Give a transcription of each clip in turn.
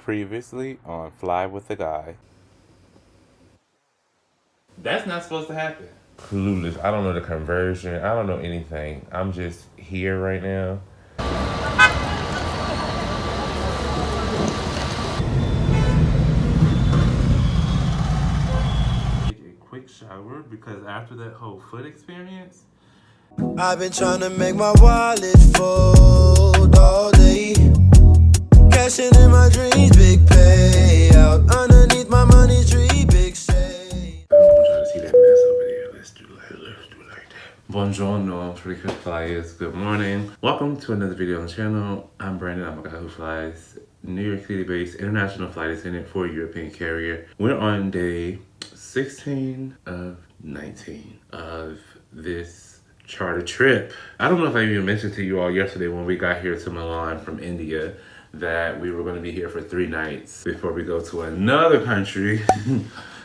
Previously on Fly with a Guy. That's not supposed to happen. Clueless. I don't know the conversion. I don't know anything. I'm just here right now. Take a quick shower because after that whole foot experience, I've been trying to make my wallet fold all day. Cashing in my dreams, big payout. Underneath my money tree, big shade. I'm trying to see that mess over there. Let's do it like that. Buongiorno, frequent flyers. Good morning. Welcome to another video on the channel. I'm Brandon. I'm a guy who flies New York City based international flight attendant for a European carrier. We're on day 16 of 19 of this charter trip. I don't know if I even mentioned to you all yesterday when we got here to Milan from India that we were going to be here for 3 nights before we go to another country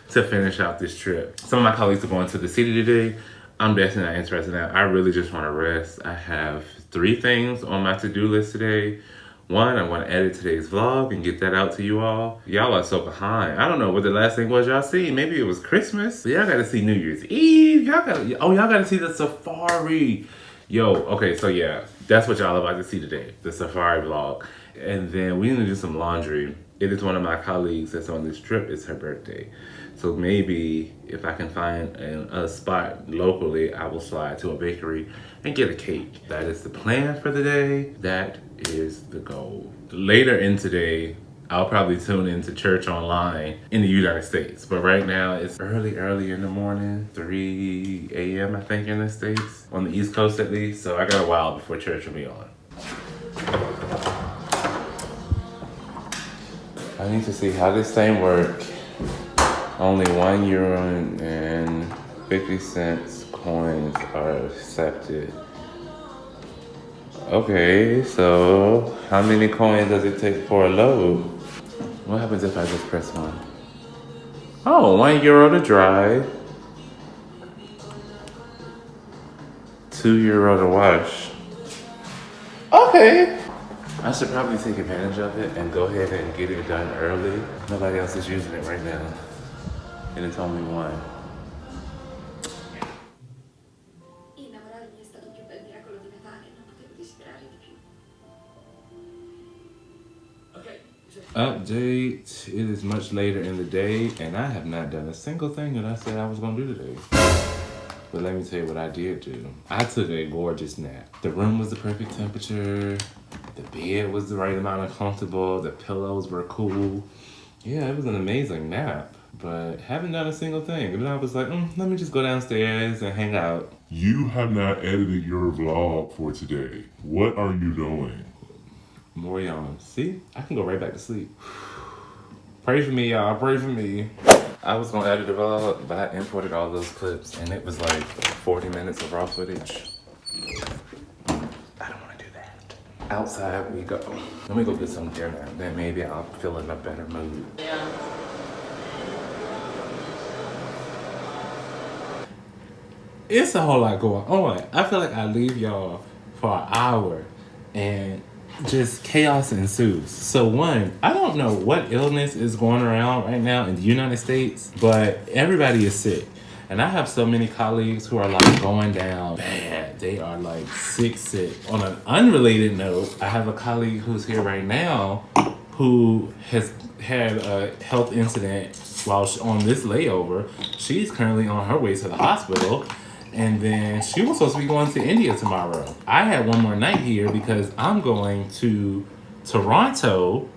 to finish out this trip. Some of my colleagues are going to the city today. I'm definitely not interested in that. I really just want to rest. I have 3 things on my to-do list today. 1, I want to edit today's vlog and get that out to you all. Y'all are so behind. I don't know what the last thing was y'all see. Maybe it was Christmas. Y'all got to see New Year's Eve. Y'all got to see the safari. Yo, okay, so yeah, that's what y'all about to see today, the safari vlog. And then we need to do some laundry. It is one of my colleagues that's on this trip. It's her birthday. So maybe if I can find a spot locally, I will slide to a bakery and get a cake. That is the plan for the day. That is the goal. Later in today, I'll probably tune into church online in the United States. But right now it's early in the morning, 3 a.m. I think in the States, on the East Coast at least. So I got a while before church will be on. I need to see how this thing works. Only €1.50 coins are accepted. Okay, so how many coins does it take for a load? What happens if I just press 1? Oh, €1 to drive. €2 to wash. Okay. I should probably take advantage of it and go ahead and get it done early. Nobody else is using it right now. And it's only 1. Update, it is much later in the day and I have not done a single thing that I said I was gonna do today. But let me tell you what I did do. I took a gorgeous nap. The room was the perfect temperature. The bed was the right amount of comfortable. The pillows were cool. Yeah, it was an amazing nap, but haven't done a single thing. And then I was like, let me just go downstairs and hang out. You have not edited your vlog for today. What are you doing? More yawns. See? I can go right back to sleep. Pray for me, y'all. Pray for me. I was gonna edit the vlog, but I imported all those clips, and it was like 40 minutes of raw footage. I don't want to do that. Outside we go. Let me go get some dinner, then maybe I'll feel in a better mood. Yeah. It's a whole lot going on. I feel like I leave y'all for an hour, and just chaos ensues. So 1, I don't know what illness is going around right now in the United States, but everybody is sick. And I have so many colleagues who are like going down bad. They are like sick. On an unrelated note, I have a colleague who's here right now who has had a health incident while on this layover. She's currently on her way to the hospital. And then she was supposed to be going to India tomorrow. I had one more night here because I'm going to Toronto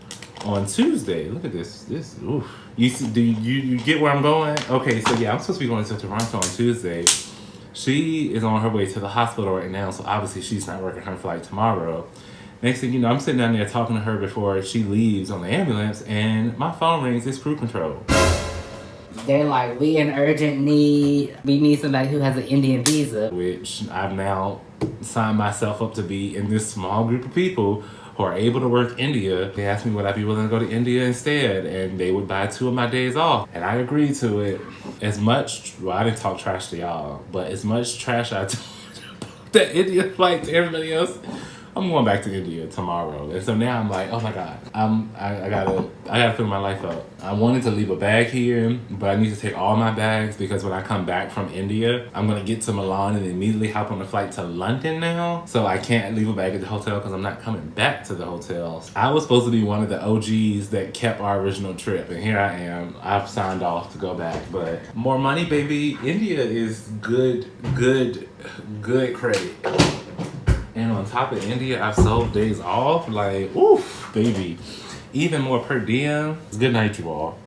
on Tuesday. Look at this. Oof. You see, do you get where I'm going? Okay, so yeah, I'm supposed to be going to Toronto on Tuesday. She is on her way to the hospital right now, so obviously she's not working her flight tomorrow. Next thing you know, I'm sitting down there talking to her before she leaves on the ambulance, and my phone rings. It's crew control. They're like, we in urgent need. We need somebody who has an Indian visa. Which I've now signed myself up to be in this small group of people who are able to work India. They asked me would I be willing to go to India instead, and they would buy 2 of my days off. And I agreed to it. As much, well, I didn't talk trash to y'all, but as much trash I told that India flight to everybody else I'm going back to India tomorrow. And so now I'm like, oh my God, I gotta figure my life out. I wanted to leave a bag here, but I need to take all my bags because when I come back from India, I'm gonna get to Milan and immediately hop on a flight to London now. So I can't leave a bag at the hotel because I'm not coming back to the hotel. I was supposed to be one of the OGs that kept our original trip, and here I am. I've signed off to go back, but more money, baby. India is good credit. And on top of India, I've sold days off. Like, oof, baby. Even more per diem. Good night, you all.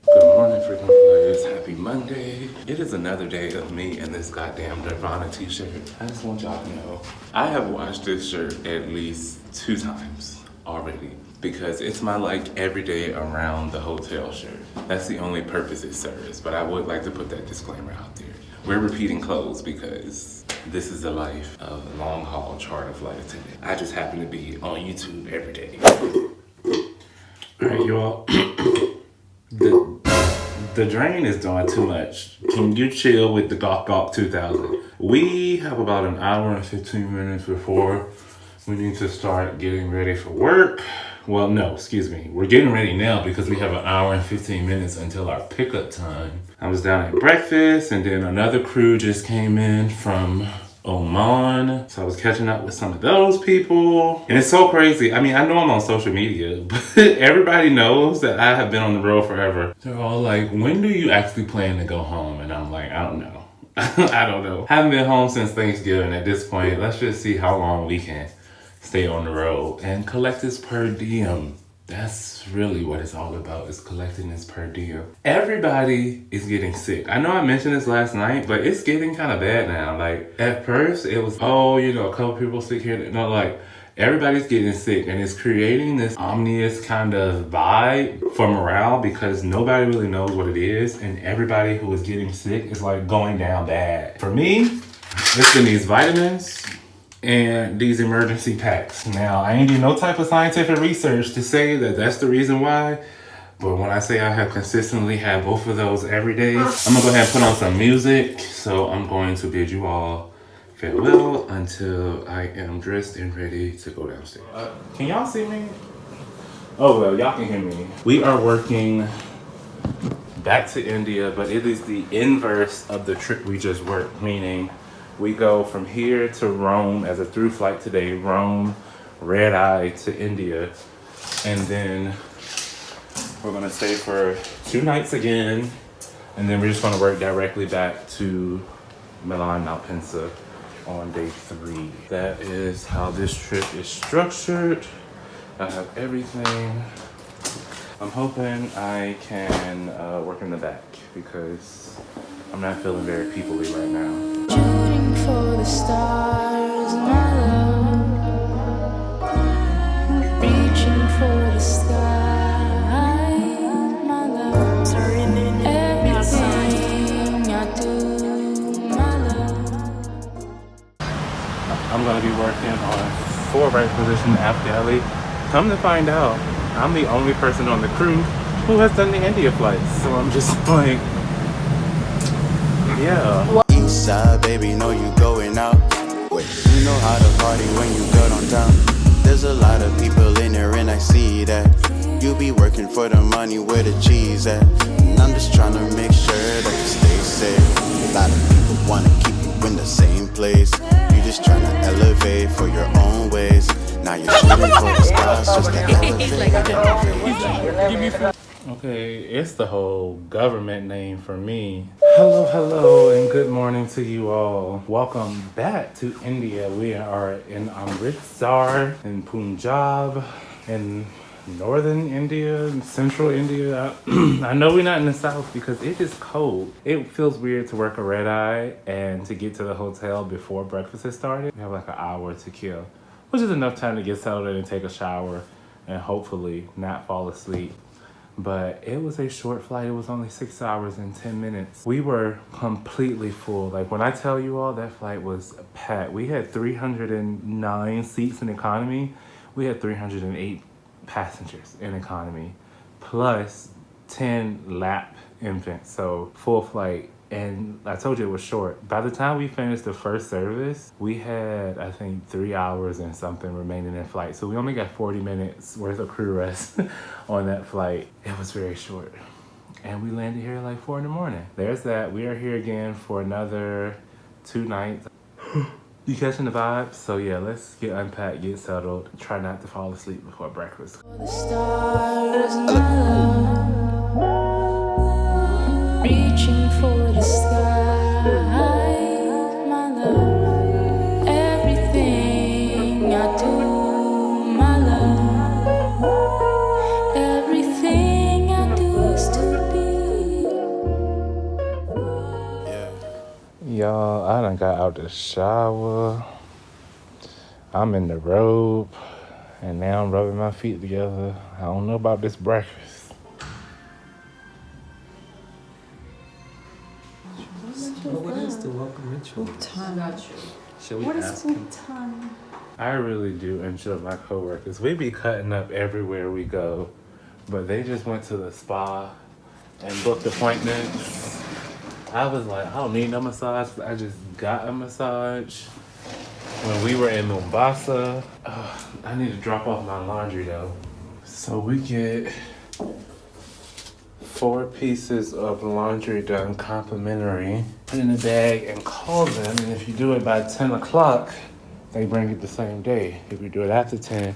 Good morning, freaking players. Happy Monday. It is another day of me in this goddamn Nirvana t-shirt. I just want y'all to know, I have washed this shirt at least 2 times already because it's my like everyday around the hotel shirt. That's the only purpose it serves, but I would like to put that disclaimer out there. We're repeating clothes because this is the life of a long haul charter flight attendant. I just happen to be on YouTube every day. All right, y'all. The drain is doing too much. Can you chill with the Gawk Gawk 2000? We have about an hour and 15 minutes before we need to start getting ready for work. Well, no, excuse me. We're getting ready now because we have an hour and 15 minutes until our pickup time. I was down at breakfast and then another crew just came in from Oman. So I was catching up with some of those people. And it's so crazy. I mean, I know I'm on social media, but everybody knows that I have been on the road forever. They're all like, when do you actually plan to go home? And I'm like, I don't know. I don't know. Haven't been home since Thanksgiving at this point. Let's just see how long we can stay on the road and collect this per diem. That's really what it's all about, is collecting this per diem. Everybody is getting sick. I know I mentioned this last night, but it's getting kind of bad now. Like, at first, it was, oh, you know, a couple people sick here. No, like, everybody's getting sick, and it's creating this ominous kind of vibe for morale because nobody really knows what it is, and everybody who is getting sick is, like, going down bad. For me, it's been these vitamins and these emergency packs. Now, I ain't do no type of scientific research to say that that's the reason why, but when I say I have consistently had both of those every day, I'm gonna go ahead and put on some music. So I'm going to bid you all farewell until I am dressed and ready to go downstairs. Can y'all see me? Oh, well, y'all can hear me. We are working back to India, but it is the inverse of the trip we just worked, meaning we go from here to Rome as a through flight today, Rome, red eye to India. And then we're gonna stay for 2 nights again. And then we're just gonna work directly back to Milan, Malpensa on day 3. That is how this trip is structured. I have everything. I'm hoping I can work in the back because I'm not feeling very people-y right now. Shooting for the stars, my love. Reaching for the sky, my love. Surry, everything I do, my love. I'm gonna be working on 4 right position aft galley. Come to find out, I'm the only person on the crew who has done the India flights. So I'm just like, yeah. Eastside, baby, know you going out. Wait, you know how to party when you go downtown. There's a lot of people in there and I see that. You be working for the money where the cheese at. And I'm just trying to make sure that you stay safe. A lot of people wanna keep you in the same place. You just trying to elevate for your own ways. Now you're shooting for the stars just to elevate. Okay, it's the whole government name for me. Hello, and good morning to you all. Welcome back to India. We are in Amritsar, in Punjab, in northern India, central India. I know we're not in the south because it is cold. It feels weird to work a red eye and to get to the hotel before breakfast has started. We have like an hour to kill, which is enough time to get settled in and take a shower and hopefully not fall asleep. But it was a short flight. It was only 6 hours and 10 minutes. We were completely full. Like when I tell you all, that flight was packed. We had 309 seats in economy. We had 308 passengers in economy, plus 10 lap infants. So full flight. And I told you it was short. By the time we finished the first service, we had, I think, 3 hours and something remaining in flight. So we only got 40 minutes worth of crew rest on that flight. It was very short. And we landed here at like 4 in the morning. There's that. We are here again for another 2 nights. You catching the vibes? So yeah, let's get unpacked, get settled. Try not to fall asleep before breakfast. The stars, my love, reaching for the sky, my love. Everything I do, my love. Everything I do is to be. Y'all, I done got out the shower. I'm in the robe. And now I'm rubbing my feet together. I don't know about this breakfast. What is the welcome ritual? What is time? I really do enjoy my coworkers. We be cutting up everywhere we go, but they just went to the spa and booked appointments. I was like, I don't need no massage. I just got a massage. When we were in Mombasa, I need to drop off my laundry though. So we get 4 pieces of laundry done complimentary. Put in a bag and call them, and if you do it by 10 o'clock, they bring it the same day. If we do it after 10,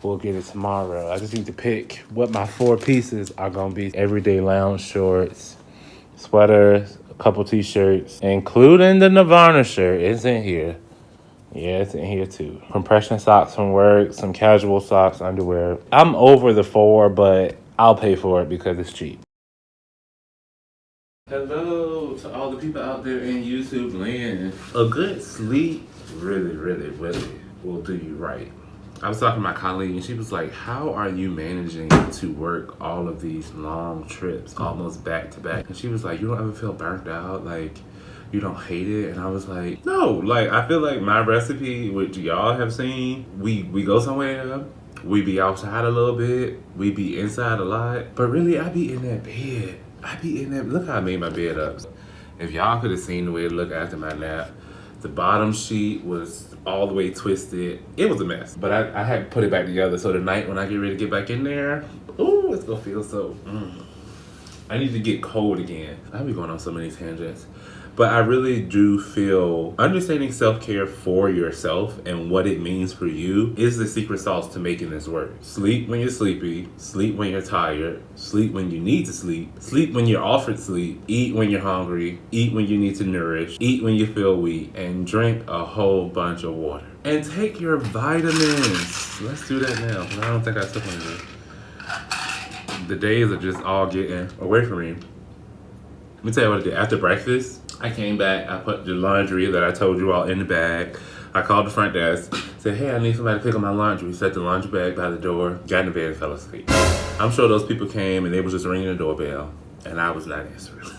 we'll get it tomorrow. I just need to pick what my 4 pieces are gonna be. Everyday lounge shorts, sweaters, a couple t-shirts, including the Nirvana shirt. It's in here. Yeah, it's in here too. Compression socks from work, some casual socks, underwear. I'm over the 4, but I'll pay for it because it's cheap. Hello to all the people out there in YouTube land. A good sleep really will do you right. I was talking to my colleague and she was like, how are you managing to work all of these long trips almost back to back? And she was like, you don't ever feel burnt out? Like, you don't hate it? And I was like, no, like I feel like my recipe, which y'all have seen, we go somewhere, we be outside a little bit, we be inside a lot, but really I be in that bed. Look how I made my bed up. If y'all could have seen the way it looked after my nap, the bottom sheet was all the way twisted. It was a mess, but I had to put it back together. So tonight when I get ready to get back in there, ooh, it's gonna feel so, I need to get cold again. I'll be going on so many tangents. But I really do feel understanding self-care for yourself and what it means for you is the secret sauce to making this work. Sleep when you're sleepy, sleep when you're tired, sleep when you need to sleep, sleep when you're offered sleep, eat when you're hungry, eat when you need to nourish, eat when you feel weak, and drink a whole bunch of water. And take your vitamins. Let's do that now. I don't think I took one of them. The days are just all getting away from me. Let me tell you what I did. After breakfast, I came back, I put the laundry that I told you all in the bag. I called the front desk, said, hey, I need somebody to pick up my laundry. Set the laundry bag by the door, got in the bed and fell asleep. I'm sure those people came and they were just ringing the doorbell and I was not answering.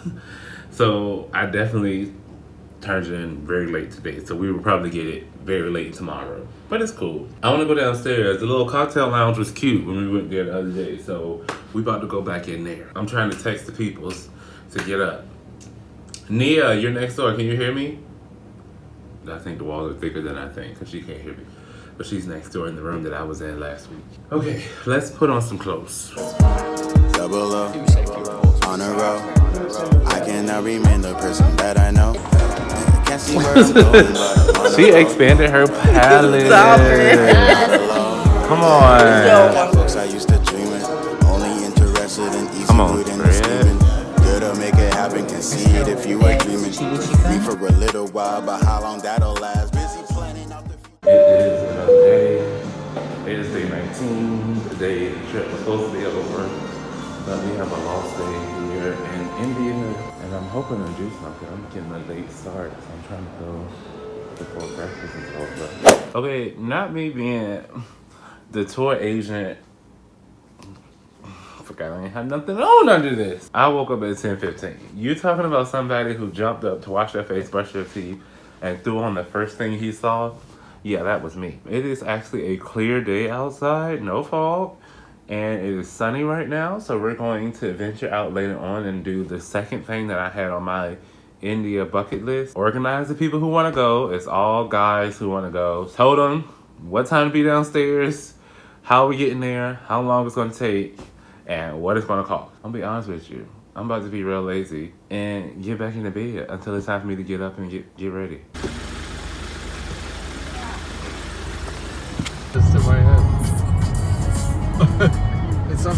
So I definitely turned it in very late today. So we will probably get it very late tomorrow, but it's cool. I want to go downstairs. The little cocktail lounge was cute when we went there the other day. So we about to go back in there. I'm trying to text the peoples to get up. Nia, you're next door. Can you hear me? I think the walls are thicker than I think because she can't hear me. But she's next door in the room that I was in last week. Okay, let's put on some clothes. Double O, on a row. I cannot remain the person that I know. Can't see where it's going, but She expanded her palette. Come on. folks I used to dream in, only interested in easy Come on, food and Fred. scheming. Good to make it happen, can see it if you were dreaming. Me for a little while, but how long that'll last? Busy planning out the future. It is another day. It is day 19. The day the trip was supposed to be over. But we have a lost day here in India. And I'm hoping to do something. I'm getting a late start. So I'm trying to go before breakfast is over. Okay, not me being the tour agent. Forgot I ain't had nothing on under this. I woke up at 10:15. You talking about somebody who jumped up to wash their face, brush their teeth, and threw on the first thing he saw? Yeah, that was me. It is actually a clear day outside, no fog, and it is sunny right now. So we're going to venture out later on and do the second thing that I had on my India bucket list. Organize the people who want to go. It's all guys who want to go. Tell them what time to be downstairs, how we getting there, how long it's going to take, and what it's going to cost. I'll be honest with you. I'm about to be real lazy and get back into bed until it's time for me to get up and get ready. Just in my head. It's not.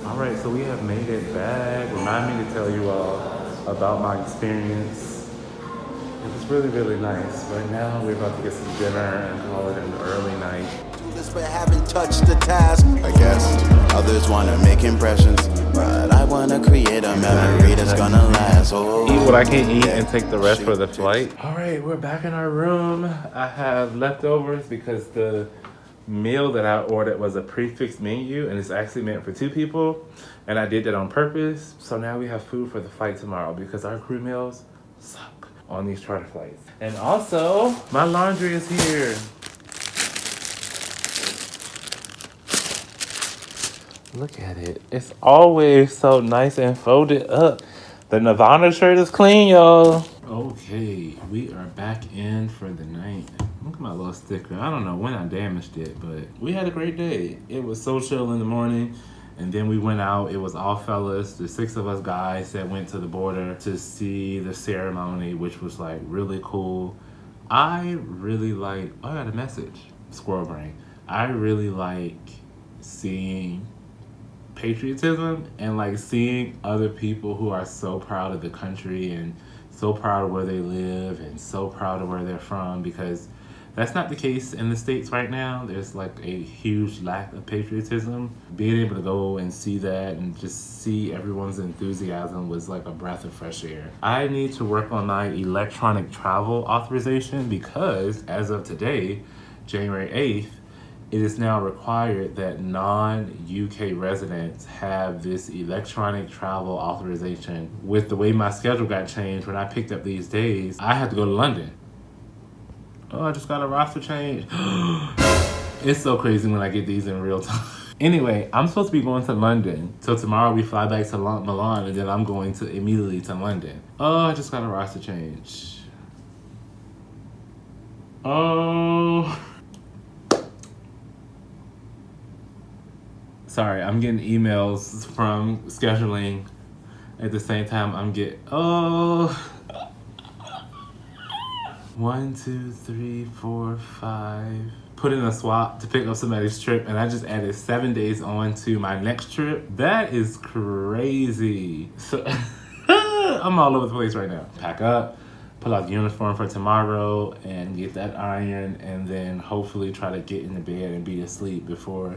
Alright, so we have made it back. Remind me to tell you all about my experience. It was really, really nice. Right now, we're about to get some dinner and call it an early night. This way I haven't touched the task. I guess others wanna make impressions, but I wanna create a memory that's gonna last. Oh, Eat what I can eat and take the rest for the flight. Alright, we're back in our room. I have leftovers because the meal that I ordered was a prefix menu and it's actually meant for 2 people, and I did that on purpose. So now we have food for the flight tomorrow because our crew meals suck on these charter flights. And also, my laundry is here. Look at it. It's always so nice and folded up. The Nirvana shirt is clean, y'all. Okay, we are back in for the night. Look at my little sticker. I don't know when I damaged it, but we had a great day. It was so chill in the morning, and then we went out. It was all fellas, the 6 of us guys that went to the border to see the ceremony, which was like really cool. I really like, oh, I got a message, squirrel brain. I really like seeing patriotism and like seeing other people who are so proud of the country and so proud of where they live and so proud of where they're from, because that's not the case in the States right now. There's like a huge lack of patriotism. Being able to go and see that and just see everyone's enthusiasm was like a breath of fresh air. I need to work on my electronic travel authorization because as of today, January 8th, it is now required that non-UK residents have this electronic travel authorization. With the way my schedule got changed when I picked up these days, I had to go to London. Oh, I just got a roster change. It's so crazy when I get these in real time. Anyway, I'm supposed to be going to London. So tomorrow we fly back to Milan and then I'm going to immediately to London. Oh, I just got a roster change. Oh. Sorry, I'm getting emails from scheduling at the same time I'm getting, oh. 1, 2, 3, 4, 5. Put in a swap to pick up somebody's trip, and I just added 7 days on to my next trip. That is crazy. So I'm all over the place right now. Pack up, pull out the uniform for tomorrow, and get that iron, and then hopefully try to get into bed and be asleep before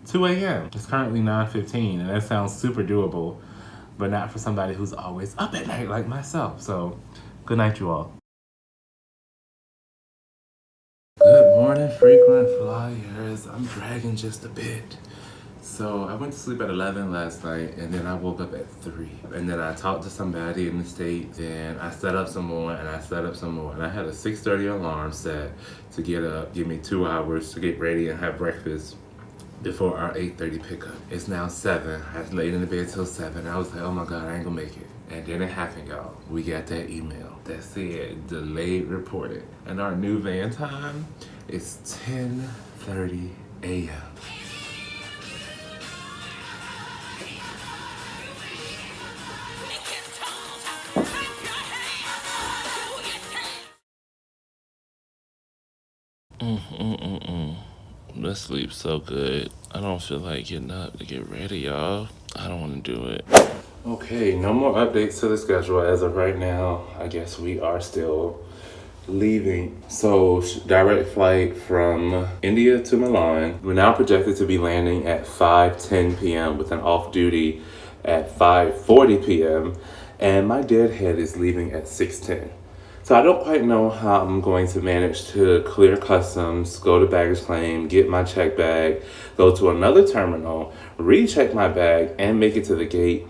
2 a.m. It's currently 9:15, and that sounds super doable, but not for somebody who's always up at night like myself. So, good night, you all. Good morning, frequent flyers. I'm dragging just a bit So I went to sleep at 11 last night, and then I woke up at 3. And then I talked to somebody in the States, then I set up some more, and I set up some more. And I had a 6:30 alarm set to get up, give me 2 hours to get ready and have breakfast before our 8:30 pickup. It's now 7. I laid in the bed till 7. I was like, oh my God, I ain't gonna make it. And then it happened, y'all. We got that email that said delayed reported. And our new van time is 10:30 a.m. This sleep's so good. I don't feel like getting up to get ready, y'all. I don't want to do it. Okay, no more updates to the schedule as of right now. I guess we are still leaving. So, direct flight from India to Milan. We're now projected to be landing at 5:10 p.m. with an off-duty at 5:40 p.m. And my deadhead is leaving at 6:10. So I don't quite know how I'm going to manage to clear customs, go to baggage claim, get my check bag, go to another terminal, recheck my bag, and make it to the gate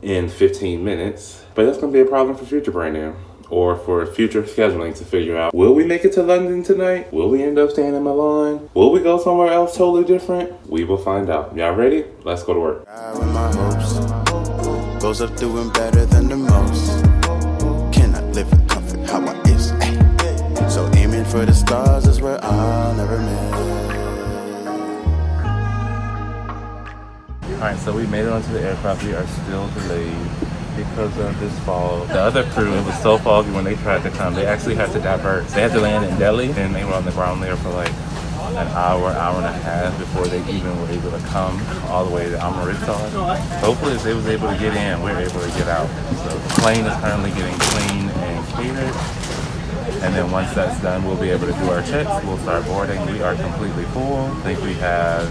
in 15 minutes. But that's going to be a problem for future branding or for future scheduling to figure out. Will we make it to London tonight? Will we end up staying in Milan? Will we go somewhere else totally different? We will find out. Y'all ready? Let's go to work. With my hopes, goes up doing better than the most. Cannot live in comfort how I is. Ay. So aiming for the stars is where I'll never miss. Alright, so we made it onto the aircraft. We are still delayed because of this fog. The other crew, it was so foggy when they tried to come. They actually had to divert. They had to land in Delhi, and they were on the ground there for like an hour and a half before they even were able to come all the way to Amritsar. Hopefully, if they was able to get in, we're able to get out. So the plane is currently getting cleaned and catered. And then once that's done, we'll be able to do our checks. We'll start boarding. We are completely full. I think we have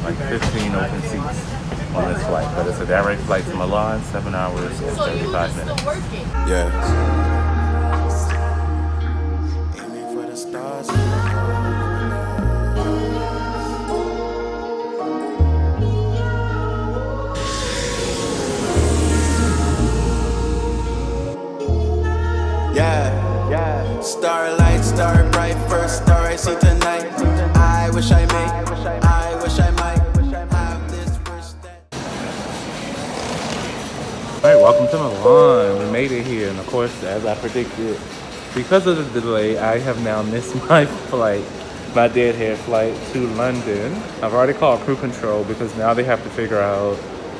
like 15 open seats on this flight. But it's a direct flight to Milan, 7 hours and 35 minutes. Yeah. Aiming for the stars. Starlight, star bright, first star I see tonight. I wish I may, I wish I might have this wish that. Alright, welcome to Milan. We made it here, and of course, as I predicted, because of the delay, I have now missed my flight, my deadhead flight to London. I've already called crew control because now they have to figure out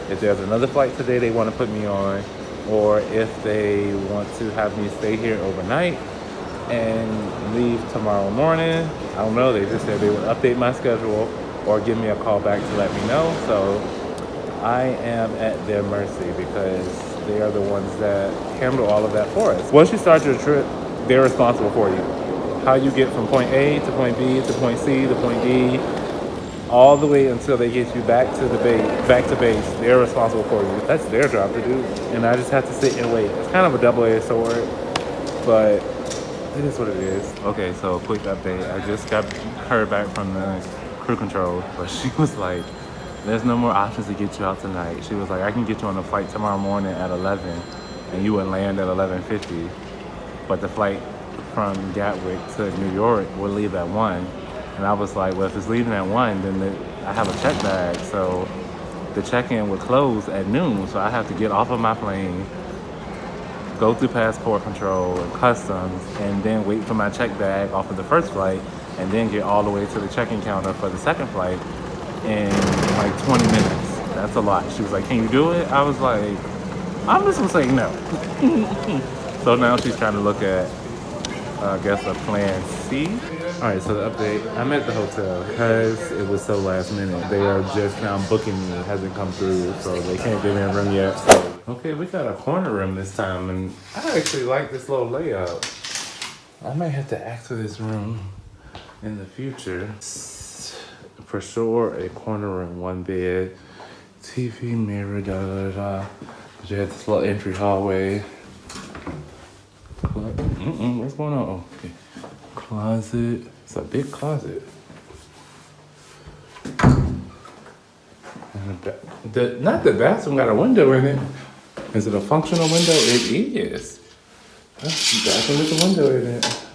if there's another flight today they want to put me on, or if they want to have me stay here overnight and leave tomorrow morning. I don't know. They just said they would update my schedule or give me a call back to let me know. So I am at their mercy because they are the ones that handle all of that for us. Once you start your trip, they're responsible for you. How you get from point A to point B to point C to point D, all the way until they get you back to the base, they're responsible for you. That's their job to do. And I just have to sit and wait. It's kind of a double-edged sword, but it is what it is. Okay, so quick update. I just heard back from the crew control, but she was like, there's no more options to get you out tonight. She was like, I can get you on a flight tomorrow morning at 11, and you would land at 11:50. But the flight from Gatwick to New York will leave at 1. And I was like, well, if it's leaving at 1, then I have a check bag. So the check-in would close at noon. So I have to get off of my plane, go through passport control and customs, and then wait for my check bag off of the first flight, and then get all the way to the check-in counter for the second flight in like 20 minutes. That's a lot. She was like, can you do it? I was like, I'm just gonna say no. So now she's trying to look at, I guess, a plan C. All right, so the update, I'm at the hotel because it was so last minute. They are just now booking me. It hasn't come through, so they can't give me a room yet. So, okay, we got a corner room this time, and I actually like this little layout. I might have to ask for this room in the future. For sure, a corner room, 1 bed, TV, mirror, But you have this little entry hallway. What's going on? Oh, okay. Closet. It's a big closet. Not the bathroom got a window in it. Is it a functional window? It is. Bathroom with a window in it.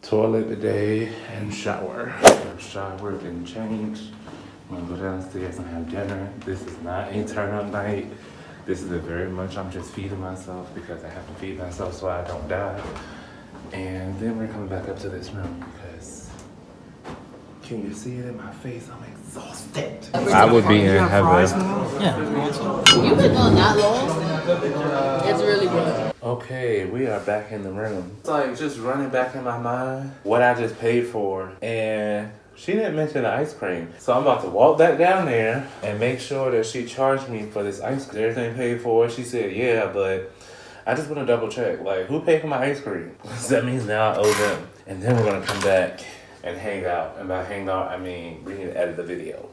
Toilet bidet and shower. Shower and change. I'm gonna go downstairs and have dinner. This is not a turn up night. This is a very much I'm just feeding myself because I have to feed myself so I don't die. And then we're coming back up to this room because can you see it in my face? I'm exhausted. I would be in heaven. Yeah. You've been doing that long? It's really good. Okay, we are back in the room. It's like just running back in my mind what I just paid for, and she didn't mention the ice cream. So I'm about to walk back down there and make sure that she charged me for this ice cream. Everything paid for. She said, yeah, but I just want to double check. Like, who paid for my ice cream? So that means now I owe them. And then we're going to come back and hang out. And by hang out, I mean we need to edit the video.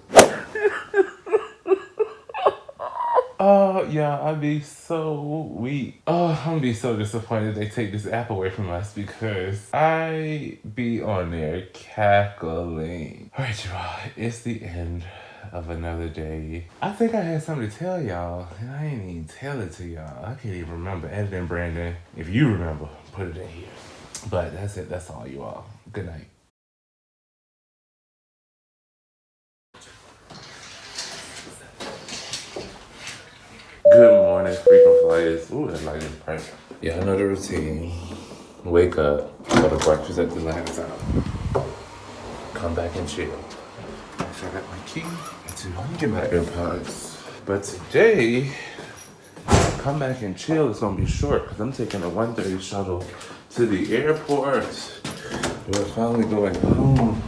Oh, yeah, I'd be so weak. Oh, I'm gonna be so disappointed they take this app away from us because I be on there cackling. All right, y'all, it's the end of another day. I think I had something to tell y'all, and I ain't even tell it to y'all. I can't even remember. Editing Brandon, if you remember, put it in here. But that's it. That's all, you all. Good night. Good morning, frequent flyers. Ooh, that light is bright. Yeah, I know the routine. Wake up, go to breakfast at the last hour. Come back and chill. Make sure I got my key to get my AirPods. But today, come back and chill. It's gonna be short because I'm taking a 1:30 shuttle to the airport. We're finally going home.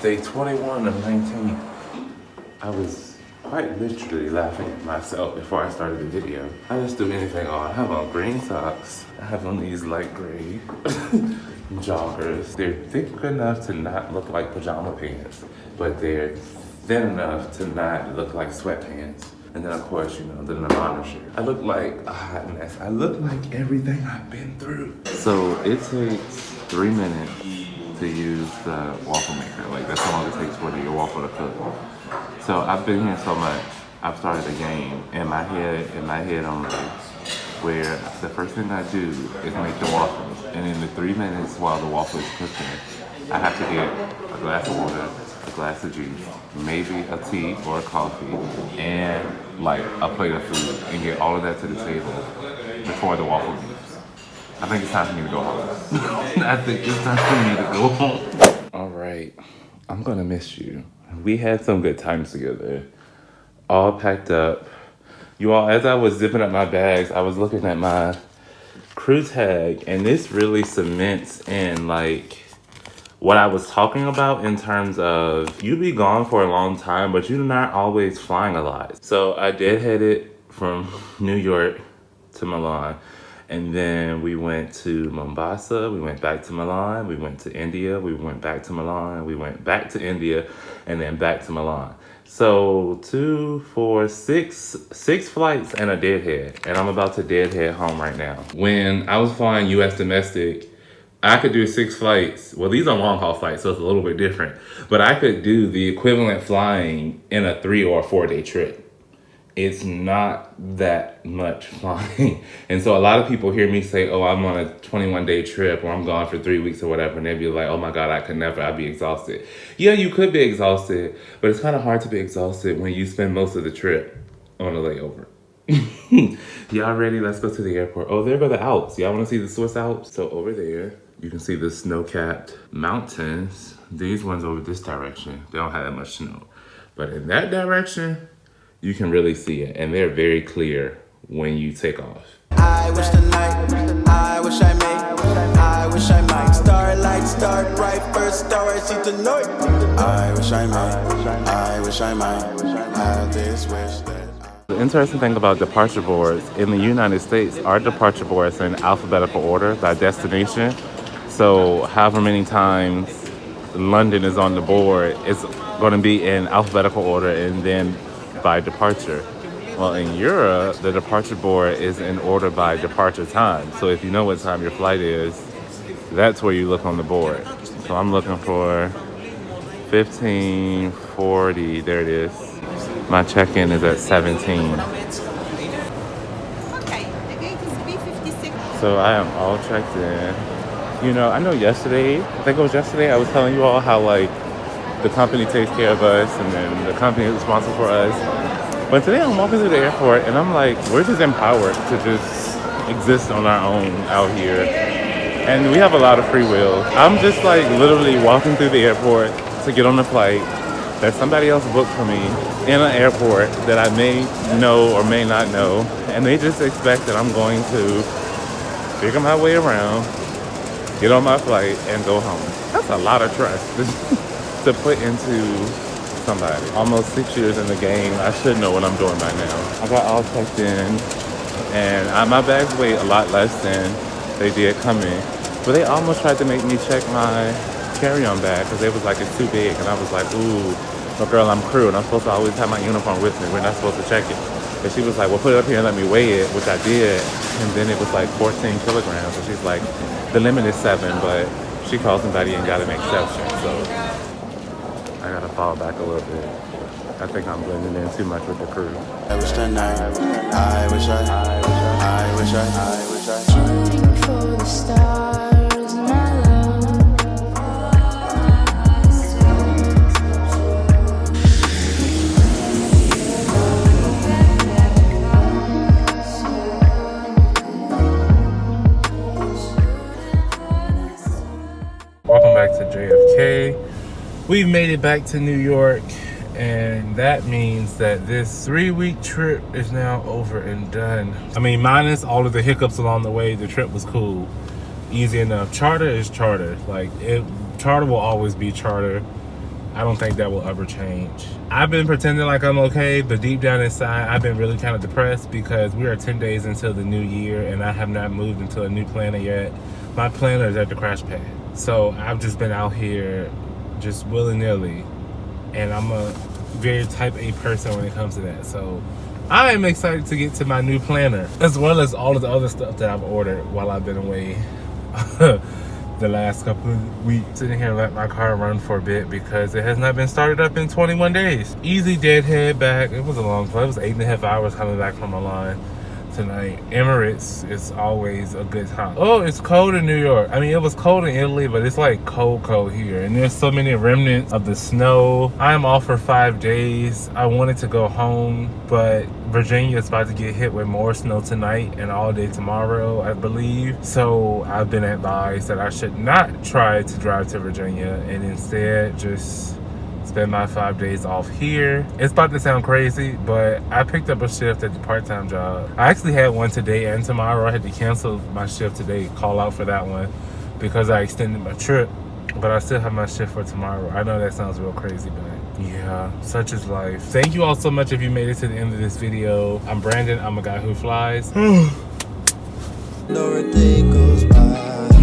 Day 21 of 19. I was quite literally laughing at myself before I started the video. I just do anything on. I have on green socks. I have on these light gray joggers. They're thick enough to not look like pajama pants, but they're thin enough to not look like sweatpants. And then of course, you know, the Milan shirt. I look like a hot mess. I look like everything I've been through. So it takes 3 minutes to use the waffle maker. Like that's how long it takes for your waffle to cook. So I've been here so much, I've started a game in my head only, where the first thing I do is make the waffles. And in the 3 minutes while the waffle is cooking, I have to get a glass of water, a glass of juice, maybe a tea or a coffee, and like a plate of food, and get all of that to the table before the waffle leaves. I think it's time for me to go home. I think it's time for me to go home. All right, I'm gonna miss you. We had some good times together, all packed up. You all, as I was zipping up my bags, I was looking at my crew tag, and this really cements in like what I was talking about in terms of you be gone for a long time, but you're not always flying a lot. So I deadheaded from New York to Milan. And then we went to Mombasa, we went back to Milan, we went to India, we went back to Milan, we went back to India, and then back to Milan. So 2, 4, 6 flights and a deadhead. And I'm about to deadhead home right now. When I was flying US domestic, I could do 6 flights. Well, these are long haul flights, so it's a little bit different. But I could do the equivalent flying in a 3 or 4 day trip. It's not that much flying. And so a lot of people hear me say, oh, I'm on a 21-day trip or I'm gone for 3 weeks or whatever. And they'd be like, oh my God, I could never, I'd be exhausted. Yeah, you could be exhausted, but it's kind of hard to be exhausted when you spend most of the trip on a layover. Y'all ready? Let's go to the airport. Oh, there go the Alps. Y'all want to see the Swiss Alps? So over there, you can see the snow-capped mountains. These ones over this direction, they don't have that much snow. But in that direction, you can really see it, and they're very clear when you take off. I wish the night, I wish I may, I wish I might. Starlight, start bright, first star, I see the north. I wish I might, I wish I might have this wish that. The interesting thing about departure boards, in the United States, our departure boards are in alphabetical order by destination. So however many times London is on the board, it's going to be in alphabetical order and then by departure. Well, in Europe, the departure board is in order by departure time. So if you know what time your flight is, that's where you look on the board. So I'm looking for 1540, there it is. My check-in is at 17. So I am all checked in. You know, I know yesterday, I think it was yesterday, I was telling you all how like the company takes care of us and then the company is responsible for us. But today I'm walking through the airport and I'm like, we're just empowered to just exist on our own out here. And we have a lot of free will. I'm just like literally walking through the airport to get on a flight that somebody else booked for me in an airport that I may know or may not know. And they just expect that I'm going to figure my way around, get on my flight, and go home. That's a lot of trust to put into somebody. Almost 6 years in the game, I should know what I'm doing by now. I got all checked in, and my bags weigh a lot less than they did coming. But they almost tried to make me check my carry-on bag because they was like, it's too big. And I was like, ooh, but girl, I'm crew, and I'm supposed to always have my uniform with me. We're not supposed to check it. But she was like, well, put it up here and let me weigh it, which I did. And then it was like 14 kilograms. So she's like, the limit is 7, but she called somebody and got an exception. So I gotta fall back a little bit. I think I'm blending in too much with the crew. I wish I Shooting for the stars, my love. Welcome back to JFK. We've made it back to New York, and that means that this 3-week trip is now over and done. I mean, minus all of the hiccups along the way, the trip was cool. Easy enough. Charter is charter. Like, charter will always be charter. I don't think that will ever change. I've been pretending like I'm okay, but deep down inside, I've been really kind of depressed because we are 10 days into the new year and I have not moved into a new planner yet. My planner is at the crash pad. So I've just been out here just willy-nilly, and I'm a very type A person when it comes to that. So I am excited to get to my new planner, as well as all of the other stuff that I've ordered while I've been away the last couple of weeks. Sitting here and let my car run for a bit because it has not been started up in 21 days. Easy deadhead back. It was a long flight. It was 8.5 hours coming back from Milan tonight. Emirates is always a good time. Oh, it's cold in New York. I mean, it was cold in Italy, but it's like cold here. And there's so many remnants of the snow. I am off for 5 days. I wanted to go home, but Virginia is about to get hit with more snow tonight and all day tomorrow, I believe. So I've been advised that I should not try to drive to Virginia and instead just spend my 5 days off here. It's about to sound crazy, but I picked up a shift at the part-time job. I actually had one today and tomorrow. I had to cancel my shift today, call out for that one because I extended my trip, but I still have my shift for tomorrow. I know that sounds real crazy, but yeah, such is life. Thank you all so much if you made it to the end of this video. I'm Brandon. I'm a guy who flies. No day goes by.